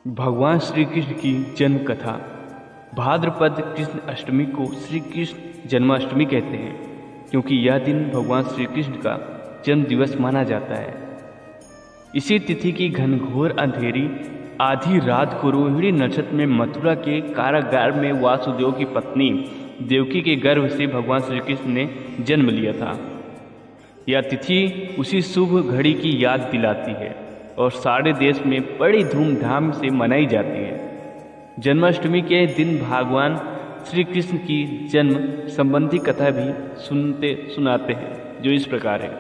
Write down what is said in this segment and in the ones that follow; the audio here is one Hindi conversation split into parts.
भगवान श्री कृष्ण की जन्म कथा। भाद्रपद कृष्ण अष्टमी को श्री कृष्ण जन्माष्टमी कहते हैं, क्योंकि यह दिन भगवान श्री कृष्ण का जन्म दिवस माना जाता है। इसी तिथि की घनघोर अंधेरी आधी रात को रोहिणी नक्षत्र में मथुरा के कारागार में वासुदेव की पत्नी देवकी के गर्भ से भगवान श्री कृष्ण ने जन्म लिया था। यह तिथि उसी शुभ घड़ी की याद दिलाती है और सारे देश में बड़ी धूमधाम से मनाई जाती है। जन्माष्टमी के दिन भगवान श्री कृष्ण की जन्म संबंधी कथा भी सुनाते हैं, जो इस प्रकार है।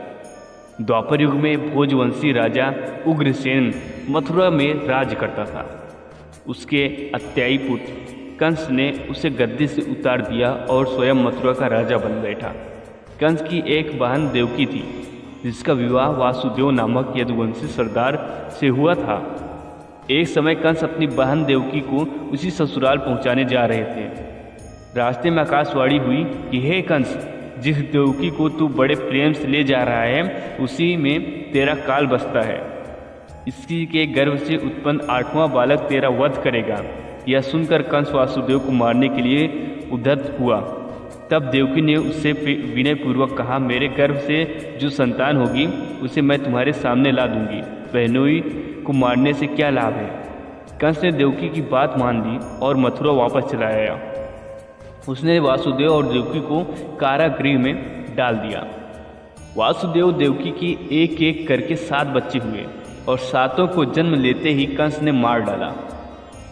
द्वापर युग में भोजवंशी राजा उग्रसेन मथुरा में राज करता था। उसके अत्यायी पुत्र कंस ने उसे गद्दी से उतार दिया और स्वयं मथुरा का राजा बन बैठा। कंस की एक बहन देवकी थी, जिसका विवाह वासुदेव नामक यदुवंशी सरदार से हुआ था। एक समय कंस अपनी बहन देवकी को उसी ससुराल पहुंचाने जा रहे थे। रास्ते में आकाशवाणी हुई कि हे कंस, जिस देवकी को तू बड़े प्रेम से ले जा रहा है, उसी में तेरा काल बसता है। इसी के गर्भ से उत्पन्न 8वां बालक तेरा वध करेगा। यह सुनकर कंस वासुदेव को मारने के लिए उद्यत हुआ। तब देवकी ने उससे विनयपूर्वक कहा, मेरे गर्भ से जो संतान होगी उसे मैं तुम्हारे सामने ला दूंगी। बहनोई को मारने से क्या लाभ है। कंस ने देवकी की बात मान ली और मथुरा वापस चला आया। उसने वासुदेव और देवकी को कारागृह में डाल दिया। वासुदेव देवकी की एक एक करके 7 बच्चे हुए और 7 को जन्म लेते ही कंस ने मार डाला।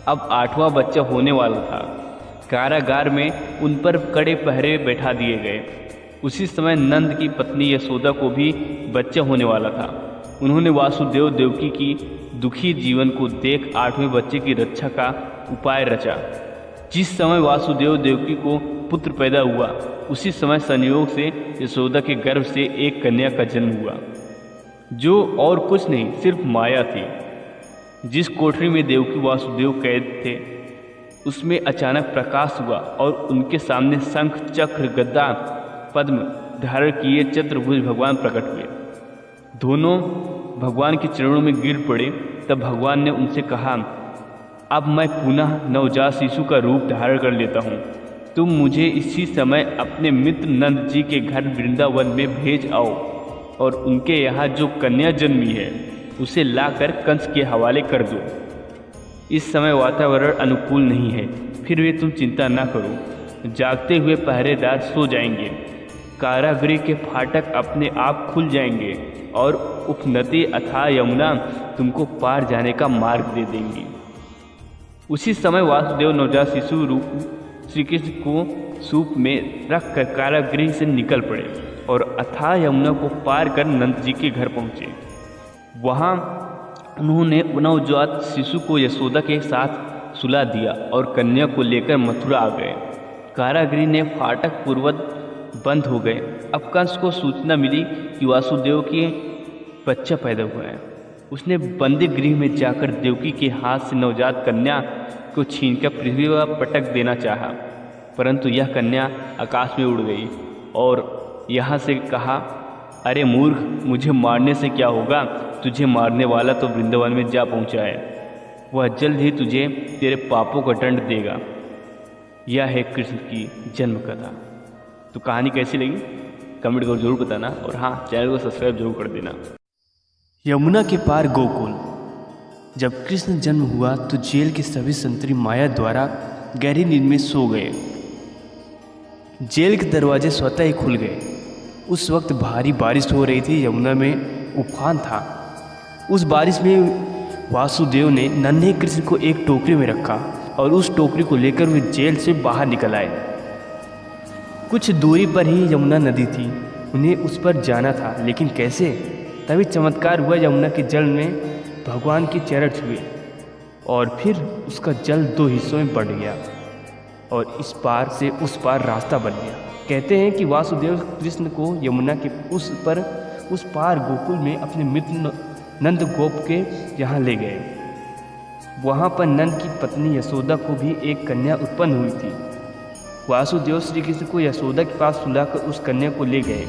अब 8वां बच्चा होने वाला था। कारागार में उन पर कड़े पहरे बैठा दिए गए। उसी समय नंद की पत्नी यशोदा को भी बच्चा होने वाला था। उन्होंने वासुदेव देवकी की दुखी जीवन को देख 8वें बच्चे की रक्षा का उपाय रचा। जिस समय वासुदेव देवकी को पुत्र पैदा हुआ, उसी समय संयोग से यशोदा के गर्भ से एक कन्या का जन्म हुआ, जो और कुछ नहीं सिर्फ माया थी। जिस कोठरी में देवकी वासुदेव कैद थे, उसमें अचानक प्रकाश हुआ और उनके सामने शंख चक्र गदा पद्म धारण किए चतुर्भुज भगवान प्रकट हुए। दोनों भगवान के चरणों में गिर पड़े। तब भगवान ने उनसे कहा, अब मैं पुनः नवजात शिशु का रूप धारण कर लेता हूँ। तुम मुझे इसी समय अपने मित्र नंद जी के घर वृंदावन में भेज आओ और उनके यहाँ जो कन्या जन्मी है उसे लाकर कंस के हवाले कर दो। इस समय वातावरण अनुकूल नहीं है, फिर भी तुम चिंता न करो। जागते हुए पहरेदार सो जाएंगे। कारागृह के फाटक अपने आप खुल जाएंगे और उपनदी अथाह यमुना तुमको पार जाने का मार्ग दे देंगी। उसी समय वासुदेव नवजात शिशु रूप श्री कृष्ण को सूप में रखकर कारागृह से निकल पड़े और अथाह यमुना को पार कर नंद जी के घर पहुँचे। वहाँ उन्होंने नवजात शिशु को यशोदा के साथ सुला दिया और कन्या को लेकर मथुरा आ गए। कारागृह ने फाटक पूर्वत बंद हो गए। अब कंस को सूचना मिली कि वासुदेव के बच्चा पैदा हुआ है। उसने बंदी गृह में जाकर देवकी के हाथ से नवजात कन्या को छीनकर पृथ्वी पर पटक देना चाहा, परंतु यह कन्या आकाश में उड़ गई और यहाँ से कहा, अरे मूर्ख, मुझे मारने से क्या होगा। तुझे मारने वाला तो वृंदावन में जा पहुंचा है। वह जल्द ही तुझे तेरे पापों का दंड देगा। यह है कृष्ण की जन्म कथा। तो कहानी कैसी लगी कमेंट कर जरूर बताना, और हाँ, चैनल को सब्सक्राइब जरूर कर देना। यमुना के पार गोकुल। जब कृष्ण जन्म हुआ तो जेल के सभी संतरी माया द्वारा गहरी नींद में सो गए। जेल के दरवाजे स्वतः ही खुल गए। उस वक्त भारी बारिश हो रही थी। यमुना में उफान था। उस बारिश में वासुदेव ने नन्हे कृष्ण को एक टोकरी में रखा और उस टोकरी को लेकर वे जेल से बाहर निकल आए। कुछ दूरी पर ही यमुना नदी थी। उन्हें उस पर जाना था, लेकिन कैसे? तभी चमत्कार हुआ। यमुना के जल में भगवान के चरण छुए और फिर उसका जल 2 हिस्सों में बढ़ गया और इस पार से उस पार रास्ता बन गया। कहते हैं कि वासुदेव कृष्ण को यमुना के उस पार गोकुल में अपने मित्र नंद गोप के यहाँ ले गए। वहाँ पर नंद की पत्नी यशोदा को भी एक कन्या उत्पन्न हुई थी। वासुदेव श्री कृष्ण को यशोदा के पास सुलाकर उस कन्या को ले गए।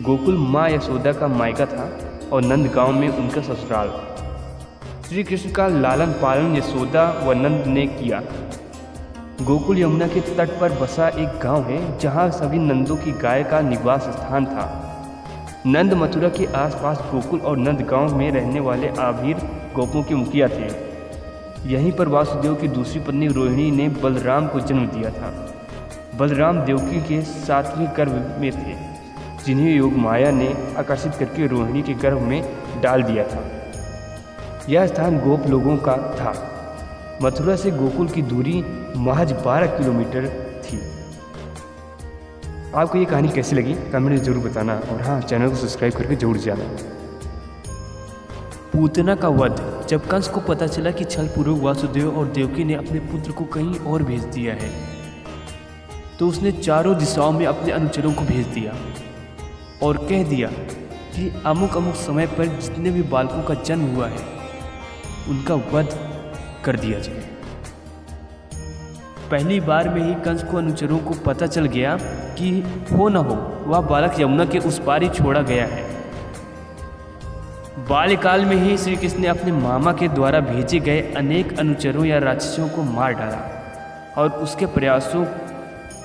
गोकुल माँ यशोदा का मायका था और नंद गांव में उनका ससुराल। श्री कृष्ण का लालन पालन यशोदा व नंद ने किया। गोकुल यमुना के तट पर बसा एक गांव है जहां सभी नंदों की गाय का निवास स्थान था। नंद मथुरा के आसपास गोकुल और नंद गांव में रहने वाले आभीर गोपों के मुखिया थे। यहीं पर वासुदेव की दूसरी पत्नी रोहिणी ने बलराम को जन्म दिया था। बलराम देवकी के 7वें गर्भ में थे, जिन्हें योग माया ने आकर्षित करके रोहिणी के गर्भ में डाल दिया था। यह स्थान गोप लोगों का था। मथुरा से गोकुल की दूरी महज 12 किलोमीटर थी। आपको ये कहानी कैसी लगी कमेंट में जरूर बताना, और हाँ, चैनल को सब्सक्राइब करके जरूर जाना। पूतना का वध। जब कंस को पता चला कि छलपूर्वक वासुदेव और देवकी ने अपने पुत्र को कहीं और भेज दिया है, तो उसने चारों दिशाओं में अपने अनुचरों को भेज दिया और कह दिया कि अमुक अमुक समय पर जितने भी बालकों का जन्म हुआ है उनका वध कर दिया जाए। पहली बार में ही कंस को अनुचरों को पता चल गया कि हो न हो वह बालक यमुना के उस पार ही छोड़ा गया है। बाल्यकाल में ही श्री कृष्ण ने अपने मामा के द्वारा भेजे गए अनेक अनुचरों या राक्षसों को मार डाला और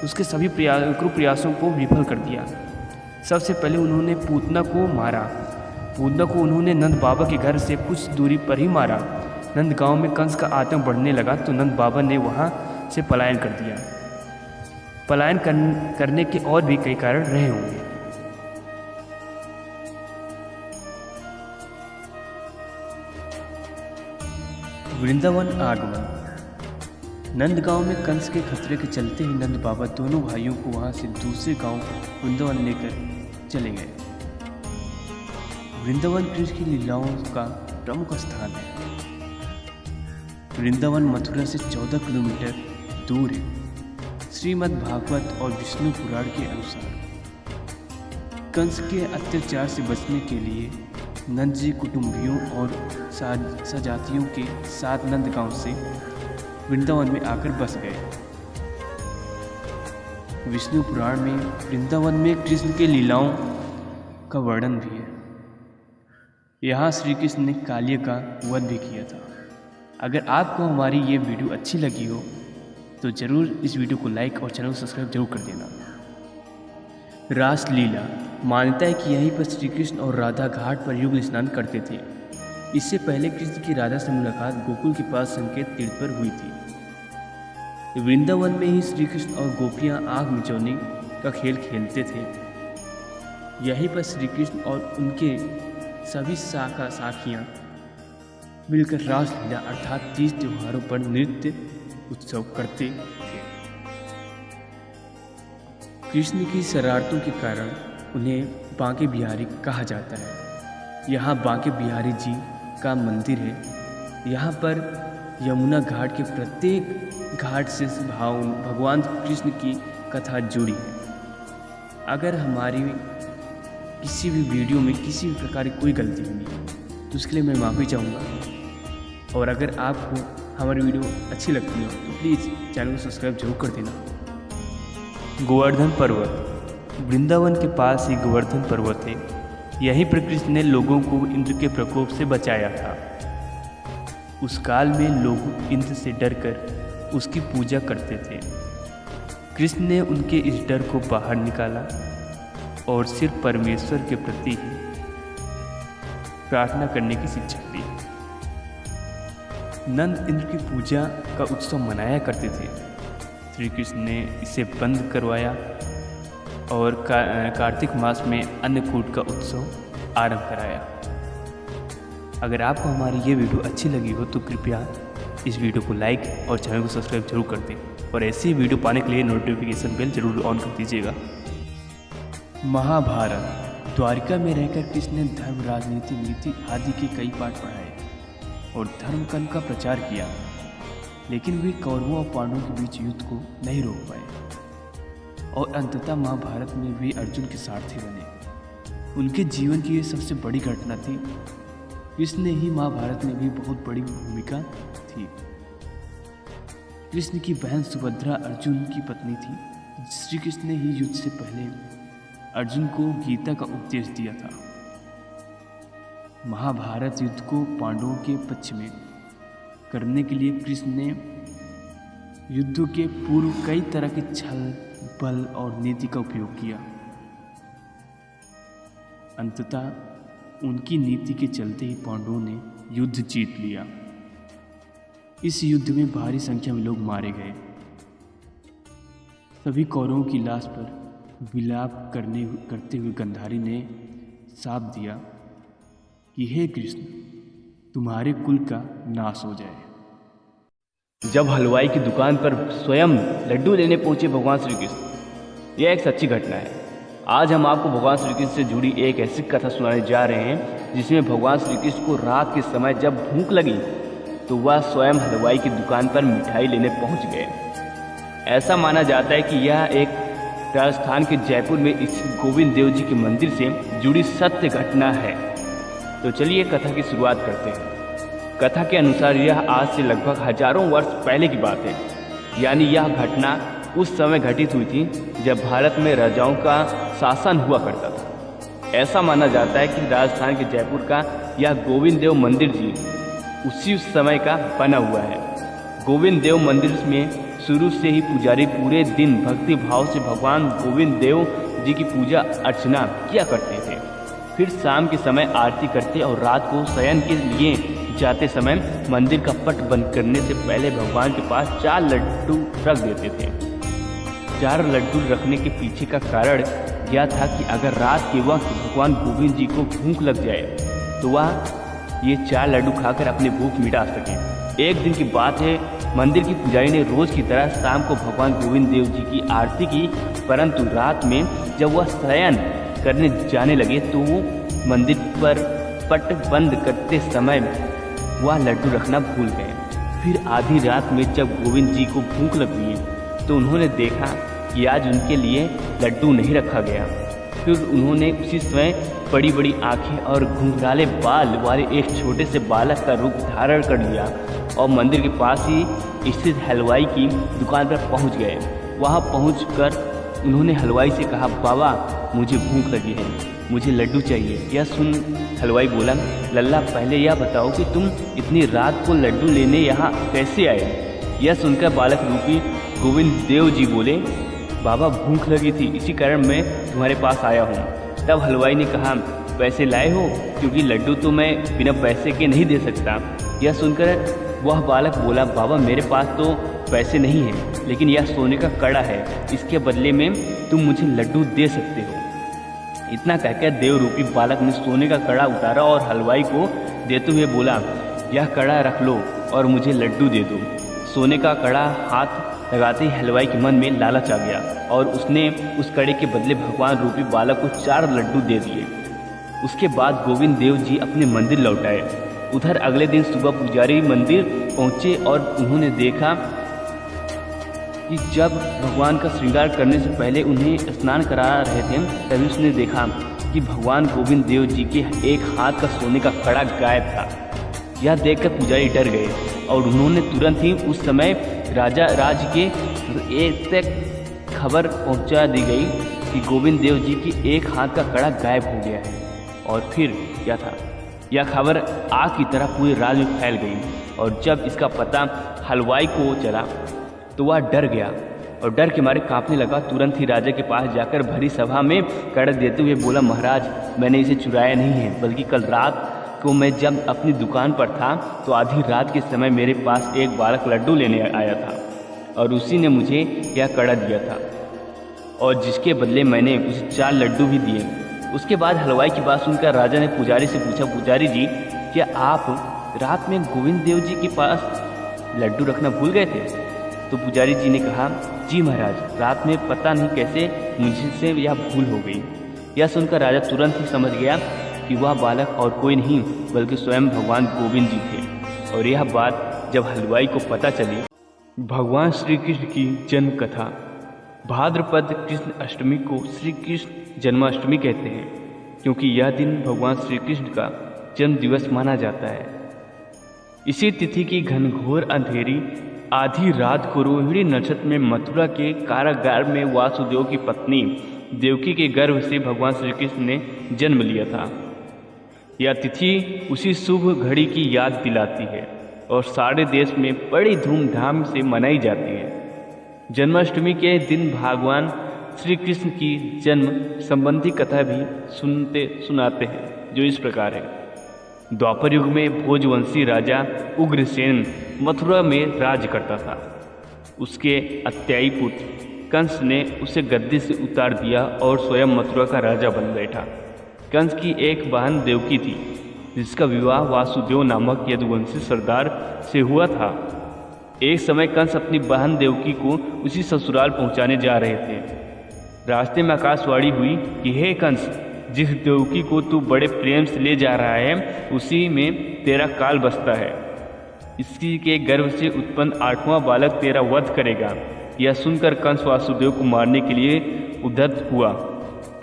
उसके सभी प्रयासों को विफल कर दिया। सबसे पहले उन्होंने पूतना को मारा। पूतना को उन्होंने नंद बाबा के घर से कुछ दूरी पर ही मारा। नंद गांव में कंस का आतंक बढ़ने लगा तो नंद बाबा ने वहां से पलायन कर दिया। पलायन करने के और भी कई कारण रहे होंगे। वृंदावन आगमन। नंद गांव में कंस के खतरे के चलते ही नंद बाबा दोनों भाइयों को वहां से दूसरे गांव वृंदावन लेकर चले गए। वृंदावन कृष्ण की लीलाओं का प्रमुख स्थान है। वृंदावन मथुरा से 14 किलोमीटर दूर है। श्रीमद् भागवत और विष्णु पुराण के अनुसार कंस के अत्याचार से बचने के लिए नंद जी कुटुंबियों और सजातियों के साथ नंद गांव से वृंदावन में आकर बस गए। विष्णु पुराण में वृंदावन में कृष्ण के लीलाओं का वर्णन भी है। यहाँ श्री कृष्ण ने कालिया का वध भी किया था। अगर आपको हमारी ये वीडियो अच्छी लगी हो तो ज़रूर इस वीडियो को लाइक और चैनल को सब्सक्राइब जरूर कर देना। रासलीला। मान्यता है कि यहीं पर श्री कृष्ण और राधा घाट पर युगल स्नान करते थे। इससे पहले कृष्ण की राधा से मुलाकात गोकुल के पास संकेत तीर्थ पर हुई थी। वृंदावन में ही श्री कृष्ण और गोपियाँ आग मिचौनी का खेल खेलते थे। यहीं पर श्री कृष्ण और उनके सभी साखियाँ मिलकर रासलीला अर्थात 30 त्योहारों पर नृत्य उत्सव करते थे। कृष्ण की शरारतों के कारण उन्हें बांके बिहारी कहा जाता है। यहाँ बांके बिहारी जी का मंदिर है। यहाँ पर यमुना घाट के प्रत्येक घाट से भगवान कृष्ण की कथा जुड़ी है। अगर हमारी किसी भी वीडियो में किसी भी प्रकार की कोई गलती हुई तो उसके लिए मैं माफ़ी चाहूँगा। और अगर आपको हमारी वीडियो अच्छी लगती हो तो प्लीज़ चैनल को सब्सक्राइब जरूर कर देना। गोवर्धन पर्वत। वृंदावन के पास ही गोवर्धन पर्वत है। यहीं पर कृष्ण ने लोगों को इंद्र के प्रकोप से बचाया था। उस काल में लोग इंद्र से डरकर उसकी पूजा करते थे। कृष्ण ने उनके इस डर को बाहर निकाला और सिर्फ परमेश्वर के प्रति ही प्रार्थना करने की शिक्षा दी। नंद इंद्र की पूजा का उत्सव मनाया करते थे। श्री कृष्ण ने इसे बंद करवाया और कार्तिक मास में अन्नकूट का उत्सव आरंभ कराया। अगर आपको हमारी ये वीडियो अच्छी लगी हो तो कृपया इस वीडियो को लाइक और चैनल को सब्सक्राइब जरूर कर दें, और ऐसी वीडियो पाने के लिए नोटिफिकेशन बेल जरूर ऑन कर दीजिएगा। महाभारत। द्वारिका में रहकर कृष्ण ने धर्म, राजनीति, नीति आदि के कई पाठ पढ़ाए और धर्म कर्म का प्रचार किया, लेकिन वे कौरवों और पांडवों के बीच युद्ध को नहीं रोक पाए और अंततः महाभारत में वे अर्जुन के सारथी बने। उनके जीवन की ये सबसे बड़ी घटना थी। कृष्ण ही महाभारत में भी बहुत बड़ी भूमिका थी। कृष्ण की बहन सुभद्रा अर्जुन की पत्नी थी। श्री कृष्ण ने ही युद्ध से पहले अर्जुन को गीता का उपदेश दिया था। महाभारत युद्ध को पांडवों के पक्ष में करने के लिए कृष्ण ने युद्ध के पूर्व कई तरह के छल, बल और नीति का उपयोग किया। अंततः उनकी नीति के चलते ही पांडवों ने युद्ध जीत लिया। इस युद्ध में भारी संख्या में लोग मारे गए। सभी कौरवों की लाश पर विलाप करते हुए गंधारी ने शाप दिया कि हे कृष्ण, तुम्हारे कुल का नाश हो जाए। जब हलवाई की दुकान पर स्वयं लड्डू लेने पहुंचे भगवान श्री कृष्ण, यह एक सच्ची घटना है। आज हम आपको भगवान श्री कृष्ण से जुड़ी एक ऐसी कथा सुनाने जा रहे हैं जिसमें भगवान श्री कृष्ण को रात के समय जब भूख लगी तो वह स्वयं हलवाई की दुकान पर मिठाई लेने पहुंच गए। ऐसा माना जाता है कि यह एक राजस्थान के जयपुर में स्थित गोविंद देव जी के मंदिर से जुड़ी सत्य घटना है। तो चलिए कथा की शुरुआत करते हैं। कथा के अनुसार यह आज से लगभग हजारों वर्ष पहले की बात है, यानी यह घटना उस समय घटित हुई थी जब भारत में राजाओं का शासन हुआ करता था। ऐसा माना जाता है कि राजस्थान के जयपुर का यह गोविंद देव मंदिर जी उसी समय का बना हुआ है। गोविंद देव मंदिर में शुरू से ही पुजारी पूरे दिन भक्ति भाव से भगवान गोविंद देव जी की पूजा अर्चना किया करते थे। फिर शाम के समय आरती करते और रात को शयन के लिए जाते समय मंदिर का पट बंद करने से पहले भगवान के पास 4 लड्डू रख देते थे। 4 लड्डू रखने के पीछे का कारण यह था कि अगर रात के वक्त भगवान गोविंद जी को भूख लग जाए तो वह ये 4 लड्डू खाकर अपनी भूख मिटा सके। एक दिन की बात है, मंदिर की पुजारी ने रोज की तरह शाम को भगवान गोविंद देव जी की आरती की, परंतु रात में जब वह शयन करने जाने लगे तो वो मंदिर पर पट बंद करते समय वह लड्डू रखना भूल गए। फिर आधी रात में जब गोविंद जी को भूख लगी तो उन्होंने देखा कि आज उनके लिए लड्डू नहीं रखा गया। फिर उन्होंने उसी समय बड़ी बड़ी आंखें और घुंघराले बाल वाले एक छोटे से बालक का रूप धारण कर लिया और मंदिर के पास ही स्थित हलवाई की दुकान पर पहुंच गए। वहां पहुंचकर उन्होंने हलवाई से कहा, बाबा मुझे भूख लगी है, मुझे लड्डू चाहिए। यह सुन हलवाई बोला, लल्ला पहले यह बताओ कि तुम इतनी रात को लड्डू लेने यहाँ कैसे आए। यह सुनकर बालक रूपी गोविंद देव जी बोले, बाबा भूख लगी थी, इसी कारण मैं तुम्हारे पास आया हूँ। तब हलवाई ने कहा, पैसे लाए हो? क्योंकि लड्डू तो मैं बिना पैसे के नहीं दे सकता। यह सुनकर वह बालक बोला, बाबा मेरे पास तो पैसे नहीं हैं, लेकिन यह सोने का कड़ा है, इसके बदले में तुम मुझे लड्डू दे सकते हो। इतना कहकर देव रूपी बालक ने सोने का कड़ा उतारा और हलवाई को देते हुए बोला, यह कड़ा रख लो और मुझे लड्डू दे दो। सोने का कड़ा हाथ लगाते ही हलवाई के मन में लालच आ गया और उसने उस कड़े के बदले भगवान रूपी बालक को 4 लड्डू दे दिए। उसके बाद गोविंद देव जी अपने मंदिर लौट आए। उधर अगले दिन सुबह पुजारी मंदिर पहुंचे और उन्होंने देखा कि जब भगवान का श्रृंगार करने से पहले उन्हें स्नान करा रहे थे तभी उसने देखा कि भगवान गोविंद देव जी के एक हाथ का सोने का कड़ा गायब था। यह देखकर पुजारी डर गए और उन्होंने तुरंत ही उस समय राज के एक तक खबर पहुंचा दी गई कि गोविंद देव जी की एक हाथ का कड़ा गायब हो गया है। और फिर क्या था, यह खबर आग की तरह पूरे राज्य में फैल गई और जब इसका पता हलवाई को चला तो वह डर गया और डर के मारे कांपने लगा। तुरंत ही राजा के पास जाकर भरी सभा में कड़ा देते हुए बोला, महाराज मैंने इसे चुराया नहीं है, बल्कि कल रात को मैं जब अपनी दुकान पर था तो आधी रात के समय मेरे पास एक बालक लड्डू लेने आया था और उसी ने मुझे यह कड़ा दिया था और जिसके बदले मैंने उसे 4 लड्डू भी दिए। उसके बाद हलवाई की बात सुनकर राजा ने पुजारी से पूछा, पुजारी जी क्या आप रात में गोविंद देव जी के पास लड्डू रखना भूल गए थे? तो पुजारी जी ने कहा, जी महाराज, रात में पता नहीं कैसे मुझसे यह भूल हो गई। यह सुनकर राजा तुरंत ही समझ गया कि वह बालक और कोई नहीं बल्कि स्वयं भगवान गोविंद जी थे। और यह बात जब हलवाई को पता चली। भगवान श्री कृष्ण की जन्म कथा। भाद्रपद कृष्ण अष्टमी को श्री कृष्ण जन्माष्टमी कहते हैं क्योंकि यह दिन भगवान श्री कृष्ण का जन्म दिवस माना जाता है। इसी तिथि की घनघोर अंधेरी आधी रात को रोहिणी नक्षत्र में मथुरा के कारागार में वासुदेव की पत्नी देवकी के गर्भ से भगवान श्री कृष्ण ने जन्म लिया था। यह तिथि उसी शुभ घड़ी की याद दिलाती है और सारे देश में बड़ी धूमधाम से मनाई जाती है। जन्माष्टमी के दिन भगवान श्री कृष्ण की जन्म संबंधी कथा भी सुनाते हैं, जो इस प्रकार है। द्वापर युग में भोजवंशी राजा उग्रसेन मथुरा में राज करता था। उसके अत्यायी पुत्र कंस ने उसे गद्दी से उतार दिया और स्वयं मथुरा का राजा बन बैठा। कंस की एक बहन देवकी थी, जिसका विवाह वासुदेव नामक यदुवंशी सरदार से हुआ था। एक समय कंस अपनी बहन देवकी को उसी ससुराल पहुंचाने जा रहे थे। रास्ते में आकाशवाणी हुई कि हे कंस, जिस देवकी को तू बड़े प्रेम से ले जा रहा है, उसी में तेरा काल बसता है। इसी के गर्भ से उत्पन्न 8वां बालक तेरा वध करेगा। यह सुनकर कंस वासुदेव को मारने के लिए उद्यत हुआ।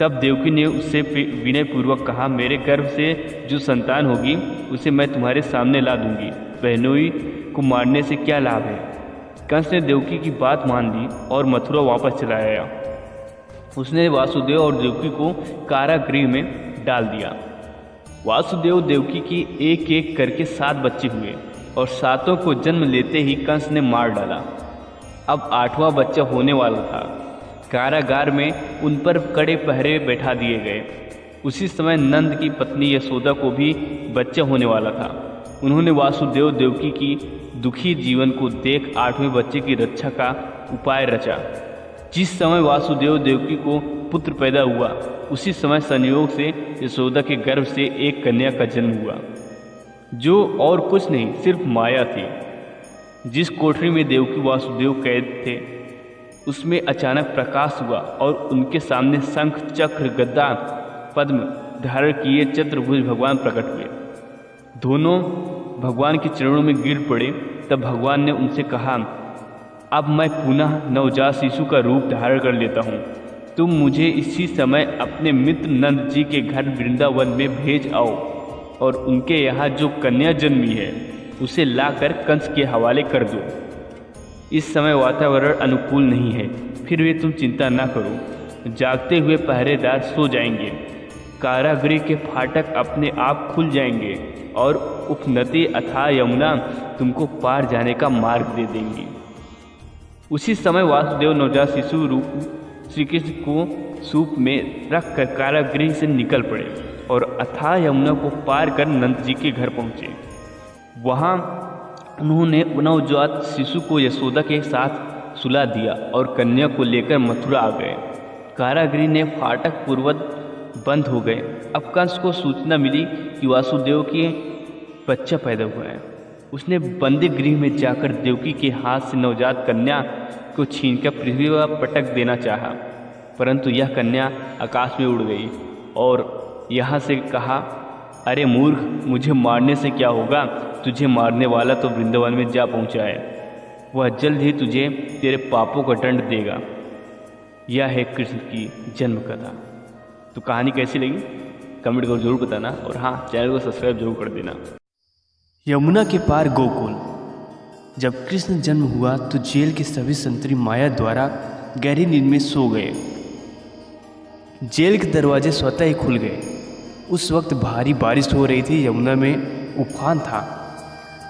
तब देवकी ने उससे विनयपूर्वक कहा, मेरे गर्भ से जो संतान होगी उसे मैं तुम्हारे सामने ला दूंगी। बहनोई को मारने से क्या लाभ है। कंस ने देवकी की बात मान ली और मथुरा वापस चला आया। उसने वासुदेव और देवकी को कारागृह में डाल दिया। वासुदेव देवकी की एक एक करके 7 बच्चे हुए और 7 को जन्म लेते ही कंस ने मार डाला। अब 8वां बच्चा होने वाला था। कारागार में उन पर कड़े पहरे बैठा दिए गए। उसी समय नंद की पत्नी यशोदा को भी बच्चा होने वाला था। उन्होंने वासुदेव देवकी की दुखी जीवन को देख 8वें बच्चे की रक्षा का उपाय रचा। जिस समय वासुदेव देवकी को पुत्र पैदा हुआ, उसी समय संयोग से यशोदा के गर्भ से एक कन्या का जन्म हुआ, जो और कुछ नहीं सिर्फ माया थी। जिस कोठरी में देवकी वासुदेव कैद थे, उसमें अचानक प्रकाश हुआ और उनके सामने शंख, चक्र, गदा, पद्म धारण किए चतुर्भुज भगवान प्रकट हुए। दोनों भगवान के चरणों में गिर पड़े। तब भगवान ने उनसे कहा, अब मैं पुनः नवजात शिशु का रूप धारण कर लेता हूँ। तुम मुझे इसी समय अपने मित्र नंद जी के घर वृंदावन में भेज आओ और उनके यहाँ जो कन्या जन्मी है उसे लाकर कंस के हवाले कर दो। इस समय वातावरण अनुकूल नहीं है, फिर भी तुम चिंता न करो। जागते हुए पहरेदार सो जाएंगे। कारागृह के फाटक अपने आप खुल जाएंगे और उपनदी अथाह यमुना तुमको पार जाने का मार्ग दे देंगी। उसी समय वासुदेव नवजात शिशु रूप श्री कृष्ण को सूप में रखकर कारागृह से निकल पड़े और अथाह यमुना को पार कर नंद जी के घर पहुँचे। वहाँ उन्होंने नवजात शिशु को यशोदा के साथ सुला दिया और कन्या को लेकर मथुरा आ गए। कारागृह ने फाटक पूर्ववत बंद हो गए। अब कंस को सूचना मिली कि वासुदेव के बच्चा पैदा हुआ है। उसने बंदी गृह में जाकर देवकी के हाथ से नवजात कन्या को छीनकर पृथ्वी पर पटक देना चाहा, परंतु यह कन्या आकाश में उड़ गई और यहाँ से कहा, अरे मूर्ख, मुझे मारने से क्या होगा। तुझे मारने वाला तो वृंदावन में जा पहुँचा है। वह जल्द ही तुझे तेरे पापों का दंड देगा। यह है कृष्ण की जन्म कथा। तो कहानी कैसी लगी कमेंट कर जरूर बताना और हाँ, चैनल को सब्सक्राइब जरूर कर देना। यमुना के पार गोकुल। जब कृष्ण जन्म हुआ तो जेल के सभी संतरी माया द्वारा गहरी नींद में सो गए। जेल के दरवाजे स्वतः ही खुल गए। उस वक्त भारी बारिश हो रही थी। यमुना में उफान था।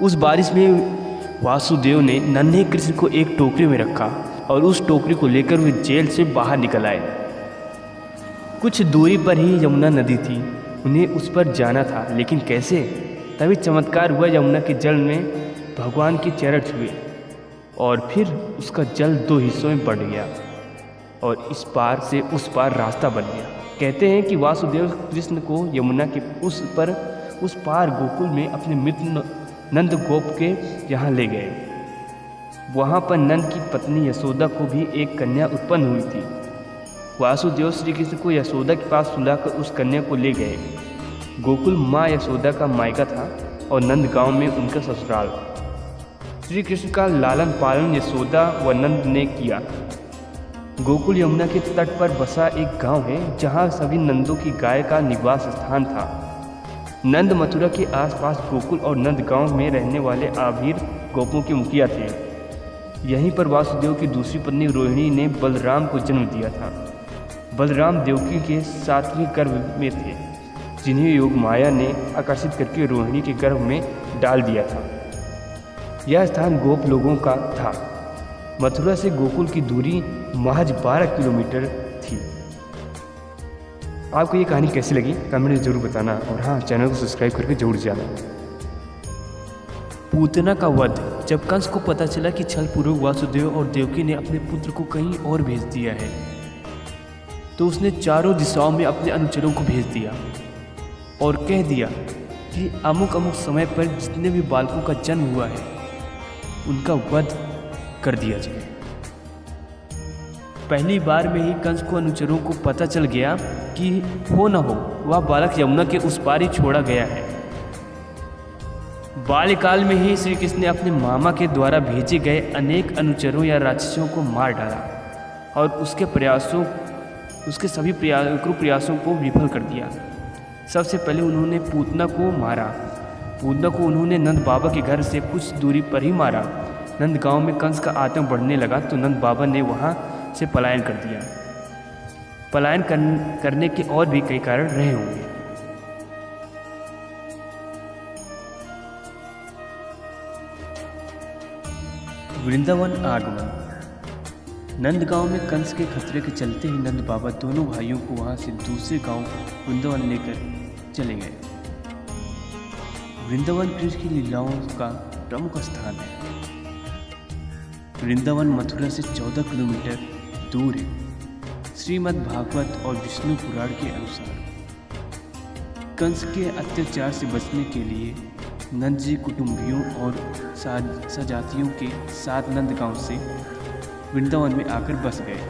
उस बारिश में वासुदेव ने नन्हे कृष्ण को एक टोकरी में रखा और उस टोकरी को लेकर वे जेल से बाहर निकल आए। कुछ दूरी पर ही यमुना नदी थी। उन्हें उस पर जाना था, लेकिन कैसे? तभी चमत्कार हुआ। यमुना के जल में भगवान के चरण छुए और फिर उसका जल 2 हिस्सों में बढ़ गया और इस पार से उस पार रास्ता बन गया। कहते हैं कि वासुदेव कृष्ण को यमुना के उस पार गोकुल में अपने मित्र नंद गोप के यहाँ ले गए। वहाँ पर नंद की पत्नी यशोदा को भी एक कन्या उत्पन्न हुई थी। वासुदेव श्री कृष्ण को यशोदा के पास सुलाकर उस कन्या को ले गए। गोकुल माँ यशोदा का मायका था और नंद गांव में उनका ससुराल। श्री कृष्ण का लालन पालन यशोदा व नंद ने किया। गोकुल यमुना के तट पर बसा एक गांव है, जहां सभी नंदों की गाय का निवास स्थान था। नंद मथुरा के आसपास गोकुल और नंद गांव में रहने वाले आभीर गोपों के मुखिया थे। यहीं पर वासुदेव की दूसरी पत्नी रोहिणी ने बलराम को जन्म दिया था। बलराम देवकी के 7वें गर्भ में थे, जिन्हें योग माया ने आकर्षित करके रोहिणी के गर्भ में डाल दिया था। यह स्थान गोप लोगों का था। मथुरा से गोकुल की दूरी महज 12 किलोमीटर थी। आपको ये कहानी कैसी लगी कमेंट में जरूर बताना, और हाँ, चैनल को सब्सक्राइब करके जरूर जाना। पूतना का वध। जब कंस को पता चला कि छलपूर्वक वासुदेव और देवकी ने अपने पुत्र को कहीं और भेज दिया है, तो उसने चारों दिशाओं में अपने अनुचरों को भेज दिया और कह दिया कि अमुक अमुक समय पर जितने भी बालकों का जन्म हुआ है उनका वध कर दिया जाए। पहली बार में ही कंस को अनुचरों को पता चल गया कि हो न हो वह बालक यमुना के उस पार ही छोड़ा गया है। बाल्यकाल में ही श्री कृष्ण ने अपने मामा के द्वारा भेजे गए अनेक अनुचरों या राक्षसों को मार डाला और उसके सभी प्रयासों को विफल कर दिया। सबसे पहले उन्होंने पूतना को मारा। पूतना को उन्होंने नंद बाबा के घर से कुछ दूरी पर ही मारा। नंद गांव में कंस का आतंक बढ़ने लगा तो नंद बाबा ने वहां से पलायन कर दिया। पलायन करने के और भी कई कारण रहे होंगे। वृंदावन आगमन। नंदगांव में कंस के खतरे के चलते ही नंद बाबा दोनों भाइयों को वहां से दूसरे गांव वृंदावन लेकर चले गए। वृंदावन कृष्ण की लीलाओं का प्रमुख स्थान है। वृंदावन मथुरा से 14 किलोमीटर दूर है। श्रीमद् भागवत और विष्णु पुराण के अनुसार कंस के अत्याचार से बचने के लिए नंद जी कुटुंबियों और सजातियों के साथ नंदगांव से वृंदावन में आकर बस गए।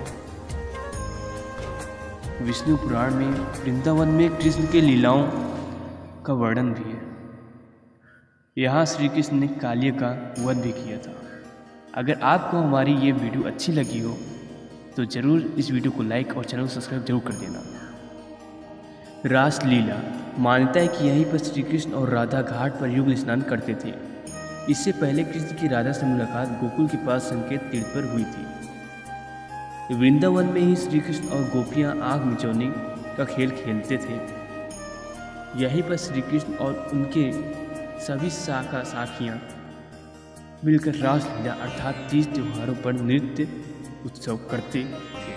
विष्णु पुराण में वृंदावन में कृष्ण के लीलाओं का वर्णन भी है। यहाँ श्री कृष्ण ने कालिया का वध भी किया था। अगर आपको हमारी ये वीडियो अच्छी लगी हो तो ज़रूर इस वीडियो को लाइक और चैनल को सब्सक्राइब जरूर कर देना। रासलीला। मान्यता है कि यहीं पर श्री कृष्ण और राधा घाट पर युगल स्नान करते थे। इससे पहले कृष्ण की राधा से मुलाकात गोकुल के पास संकेत तीर्थ पर हुई थी। वृंदावन में ही श्री कृष्ण और गोपियां आग मिचौनी का खेल खेलते थे। यहीं पर श्री कृष्ण और उनके सभी साखियां मिलकर रासलीला अर्थात 30 त्योहारों पर नृत्य उत्सव करते थे।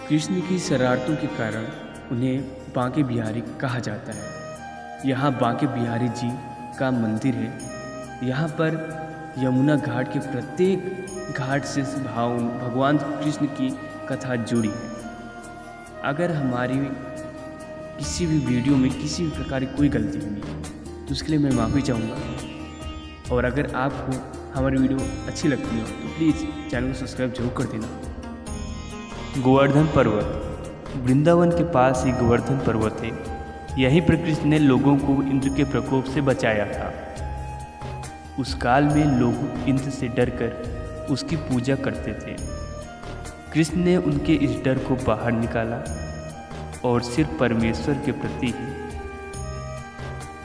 कृष्ण की शरारतों के कारण उन्हें बांके बिहारी कहा जाता है। यहाँ बांके बिहारी जी का मंदिर है। यहाँ पर यमुना घाट के प्रत्येक घाट से भगवान कृष्ण की कथा जुड़ी है। अगर हमारी किसी भी वीडियो में किसी भी प्रकार की कोई गलती हुई तो उसके लिए मैं माफ़ी चाहूँगा। और अगर आपको हमारी वीडियो अच्छी लगती हो तो प्लीज़ चैनल को सब्सक्राइब जरूर कर देना। गोवर्धन पर्वत। वृंदावन के पास ही गोवर्धन पर्वत है। यहीं पर कृष्ण ने लोगों को इंद्र के प्रकोप से बचाया था। उस काल में लोग इंद्र से डरकर उसकी पूजा करते थे। कृष्ण ने उनके इस डर को बाहर निकाला और सिर्फ परमेश्वर के प्रति ही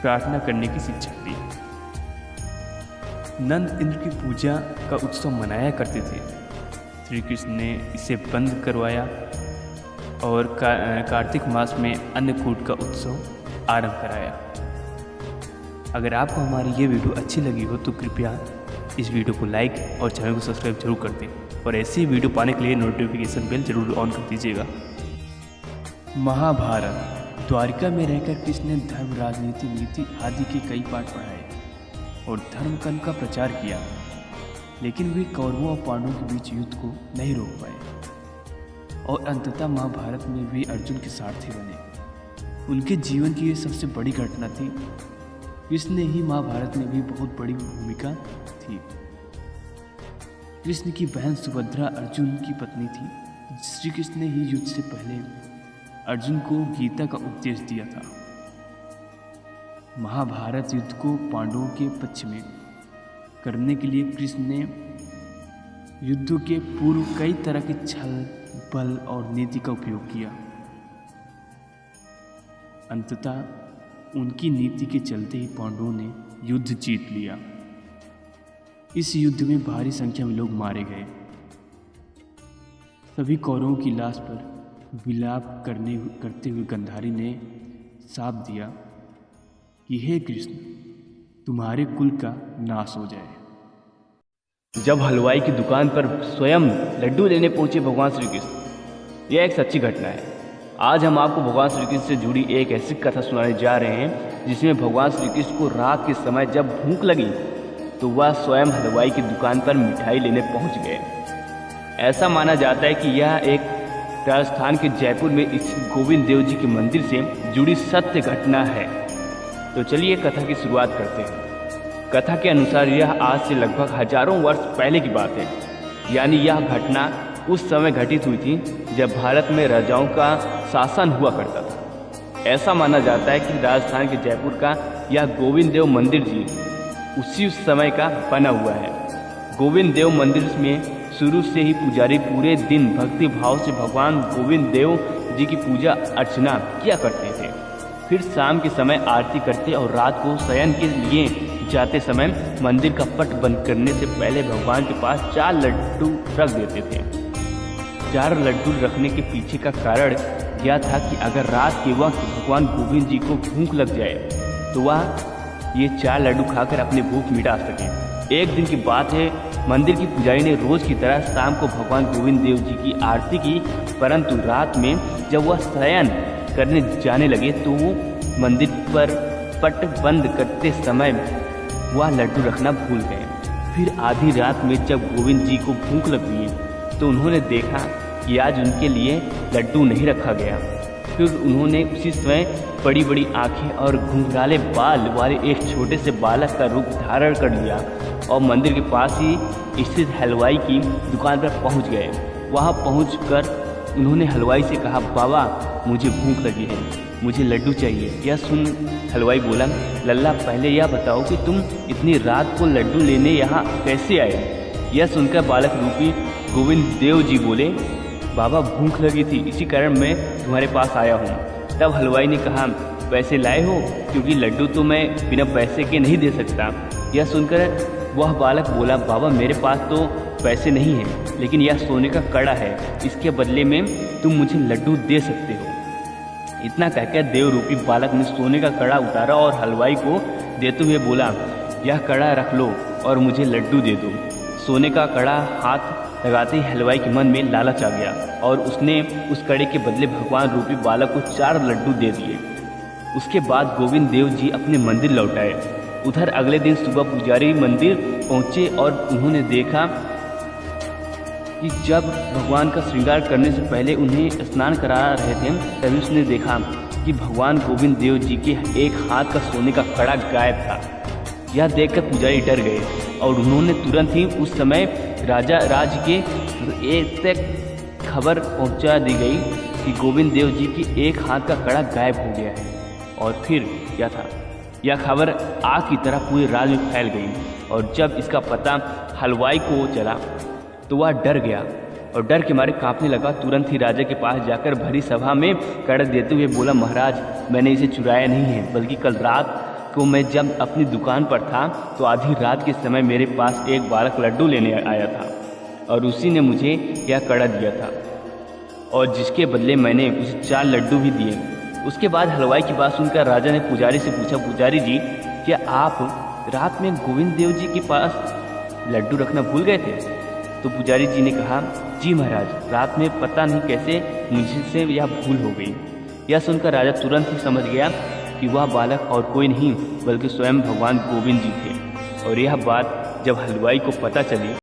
प्रार्थना करने की शिक्षा दी। नंद इंद्र की पूजा का उत्सव मनाया करते थे। श्री कृष्ण ने इसे बंद करवाया और कार्तिक मास में अन्नकूट का उत्सव आरंभ कराया। अगर आपको हमारी ये वीडियो अच्छी लगी हो तो कृपया इस वीडियो को लाइक और चैनल को सब्सक्राइब जरूर कर दें, और ऐसी ही वीडियो पाने के लिए नोटिफिकेशन बेल जरूर ऑन कर दीजिएगा। महाभारत। द्वारिका में रहकर कृष्ण ने धर्म, राजनीति, नीति आदि के कई पाठ पढ़ाए और धर्म कर्म का प्रचार किया, लेकिन वे कौरवों और पांडवों के बीच युद्ध को नहीं रोक पाए और अंततः महाभारत में वे अर्जुन के सारथी बने। उनके जीवन की यह सबसे बड़ी घटना थी। कृष्ण ही महाभारत में भी बहुत बड़ी भूमिका थी। कृष्ण की बहन सुभद्रा अर्जुन की पत्नी थी। श्री कृष्ण ने ही युद्ध से पहले अर्जुन को गीता का उपदेश दिया था। महाभारत युद्ध को पांडवों के पक्ष में करने के लिए कृष्ण ने युद्ध के पूर्व कई तरह के छल, बल और नीति का उपयोग किया। अंततः उनकी नीति के चलते ही पांडवों ने युद्ध जीत लिया। इस युद्ध में भारी संख्या में लोग मारे गए। सभी कौरवों की लाश पर विलाप करते हुए गंधारी ने शाप दिया कि हे कृष्ण, तुम्हारे कुल का नाश हो जाए। जब हलवाई की दुकान पर स्वयं लड्डू लेने पहुंचे भगवान श्री कृष्ण, यह एक सच्ची घटना है। आज हम आपको भगवान श्री कृष्ण से जुड़ी एक ऐसी कथा सुनाने जा रहे हैं जिसमें भगवान श्री कृष्ण को रात के समय जब भूख लगी तो वह स्वयं हलवाई की दुकान पर मिठाई लेने पहुंच गए। ऐसा माना जाता है कि यह एक राजस्थान के जयपुर में स्थित गोविंद देव जी के मंदिर से जुड़ी सत्य घटना है। तो चलिए कथा की शुरुआत करते हैं। कथा के अनुसार यह आज से लगभग हजारों वर्ष पहले की बात है, यानी यह घटना उस समय घटित हुई थी जब भारत में राजाओं का शासन हुआ करता था। ऐसा माना जाता है कि राजस्थान के जयपुर का यह गोविंद देव मंदिर जी उसी समय का बना हुआ है। गोविंद देव मंदिर में शुरू से ही पुजारी पूरे दिन भक्ति भाव से भगवान गोविंद देव जी की पूजा अर्चना किया करते थे। फिर शाम के समय आरती करते और रात को शयन के लिए जाते समय मंदिर का पट बंद करने से पहले भगवान के पास 4 लड्डू रख देते थे। 4 लड्डू रखने के पीछे का कारण यह था कि अगर रात के वक्त भगवान गोविंद जी को भूख लग जाए तो वह ये 4 लड्डू खाकर अपनी भूख मिटा सके। एक दिन की बात है, मंदिर की पुजारी ने रोज की तरह शाम को भगवान गोविंद देव जी की आरती की, परंतु रात में जब वह शयन करने जाने लगे तो वो मंदिर पर पट बंद करते समय वह लड्डू रखना भूल गए। फिर आधी रात में जब गोविंद जी को भूख लगी तो उन्होंने देखा कि आज उनके लिए लड्डू नहीं रखा गया। फिर उन्होंने उसी समय बड़ी बड़ी आंखें और घुंघराले बाल वाले एक छोटे से बालक का रूप धारण कर लिया और मंदिर के पास ही स्थित हलवाई की दुकान पर पहुंच गए। वहां पहुंचकर उन्होंने हलवाई से कहा, बाबा मुझे भूख लगी है, मुझे लड्डू चाहिए। यह सुन हलवाई बोला, लल्ला पहले यह बताओ कि तुम इतनी रात को लड्डू लेने यहाँ कैसे आए। यह सुनकर बालक रूपी गोविंद देव जी बोले, बाबा भूख लगी थी, इसी कारण मैं तुम्हारे पास आया हूँ। तब हलवाई ने कहा, पैसे लाए हो? क्योंकि लड्डू तो मैं बिना पैसे के नहीं दे सकता। यह सुनकर वह बालक बोला, बाबा मेरे पास तो पैसे नहीं हैं, लेकिन यह सोने का कड़ा है, इसके बदले में तुम मुझे लड्डू दे सकते हो। इतना कहकर देव रूपी बालक ने सोने का कड़ा उतारा और हलवाई को देते हुए बोला, यह कड़ा रख लो और मुझे लड्डू दे दो। सोने का कड़ा हाथ लगाते ही हलवाई के मन में लालच आ गया और उसने उस कड़े के बदले भगवान रूपी बालक को 4 लड्डू दे दिए। उसके बाद गोविंद देव जी अपने मंदिर लौट आए। उधर अगले दिन सुबह पुजारी मंदिर पहुंचे और उन्होंने देखा कि जब भगवान का श्रृंगार करने से पहले उन्हें स्नान करा रहे थे तभी उसने देखा कि भगवान गोविंद देव जी के एक हाथ का सोने का कड़ा गायब था। यह देखकर पुजारी डर गए और उन्होंने तुरंत ही उस समय राजा राज के तक खबर पहुंचा दी गई कि गोविंद देव जी की एक हाथ का कड़ा गायब हो गया है। और फिर क्या था, यह खबर आग की तरह पूरे राज्य में फैल गई और जब इसका पता हलवाई को चला तो वह डर गया और डर के मारे कांपने लगा। तुरंत ही राजा के पास जाकर भरी सभा में कड़ा देते हुए बोला, महाराज मैंने इसे चुराया नहीं है, बल्कि कल रात को मैं जब अपनी दुकान पर था तो आधी रात के समय मेरे पास एक बालक लड्डू लेने आया था और उसी ने मुझे यह कड़ा दिया था और जिसके बदले मैंने उसे 4 लड्डू भी दिए। उसके बाद हलवाई की बात सुनकर राजा ने पुजारी से पूछा, पुजारी जी क्या आप रात में गोविंद देव जी के पास लड्डू रखना भूल गए थे? तो पुजारी जी ने कहा, जी महाराज, रात में पता नहीं कैसे मुझसे यह भूल हो गई। यह सुनकर राजा तुरंत ही समझ गया कि वह बालक और कोई नहीं बल्कि स्वयं भगवान गोविंद जी थे। और यह बात जब हलवाई को पता चली